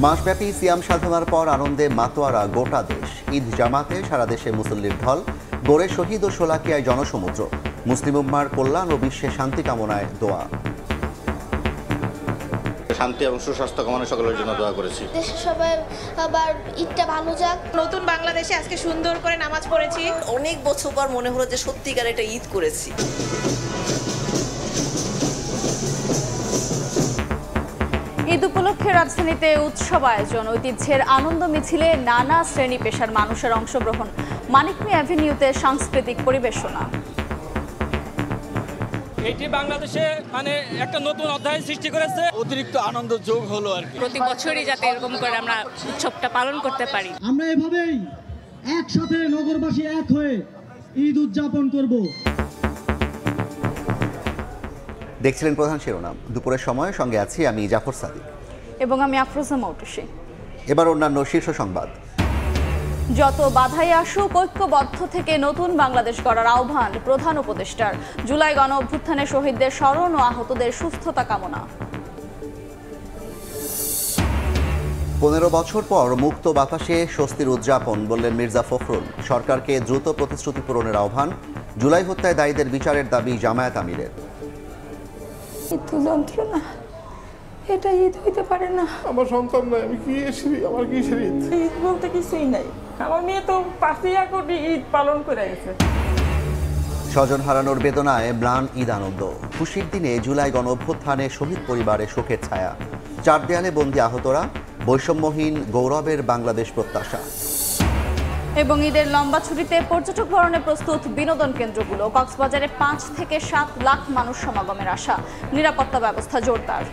মাসব্যাপী সিয়াম সাধনার পর আনন্দে মাতোয়ারা গোটা দেশ। ঈদ জামাতে সারা দেশে মুসল্লির ঢল, গড়ে শহীদ ও শোলাকিয়ায় জনসমুদ্র। মুসলিম উম্মার কল্যাণ ও বিশ্বে শান্তি কামনায় দোয়া। শান্তি এবং সুস্বাস্থ্য কামনা সকলের জন্য দোয়া করেছি। দেশের সবাই আবার ঈদটা ভালো যাক। নতুন বাংলাদেশে আজকে সুন্দর করে নামাজ পড়েছি। অনেক বছর পর মনে হলো যে সত্যিকার একটা ঈদ করেছি। ঈদ উপলক্ষে রাজধানীতে উৎসব আয়োজন, ঐতিহ্যের আনন্দ মিছিলে নানা শ্রেণী পেশার মানুষের অংশগ্রহণ, মানিক মিয়া অ্যাভিনিউতে সাংস্কৃতিক পরিবেশনা। এটি বাংলাদেশে একটা নতুন অধ্যায় সৃষ্টি করেছে, অতিরিক্ত আনন্দ যোগ হলো আর কি। প্রতি বছরই যাতে এরকম করে আমরা উৎসবটা পালন করতে পারি। আমরা এভাবেই একসাথে নগরবাসী এক হয়ে ঈদ উদযাপন করব। দেখছিলেন প্রধান শিরোনাম। দুপুরের সময় সঙ্গে আছি আমি জাফর সাদিক এবং আমি আফরোজা মৌটুসী। এবার অন্যান্য শীর্ষ সংবাদ। যত বাধাই আসুক, ঐক্যবদ্ধ থেকে নতুন বাংলাদেশ গড়ার আহ্বান প্রধান উপদেষ্টার। জুলাই গণ অভ্যুত্থানে শহীদদের স্মরণ ও আহতদের সুস্থতা কামনা। 15 বছর পর মুক্ত বাতাসে স্বস্তির উদযাপন, বললেন মির্জা ফখরুল। সরকারকে দ্রুত প্রতিশ্রুতি পূরণের আহ্বান। জুলাই হত্যায় দায়ীদের বিচারের দাবি জামায়াত আমিরের। যন্ত্রণা, এটা ঈদ হইতে পারে না। আমার সন্তান নাই, আমি কি আমার কি ঈদ বলতে কিছুই নাই। আমার মেয়ে তো 5ই আগস্ট ঈদ পালন করে গেছে। স্বজন হারানোর বেদনায় ম্লান ঈদ আনন্দ। খুশির দিনে জুলাই গণ অভ্যুত্থানে শহীদ পরিবারে শোকের ছায়া। 4 দেয়ালে বন্দী আহতরা, বৈষম্যহীন গৌরবের বাংলাদেশ প্রত্যাশা। এবং ঈদের লম্বা ছুটিতে পর্যটক ভ্রমণে প্রস্তুত বিনোদন কেন্দ্রগুলো। কক্সবাজারে 5 থেকে 7 লাখ মানুষ সমাগমের আশা। নিরাপত্তা ব্যবস্থা জোরদার।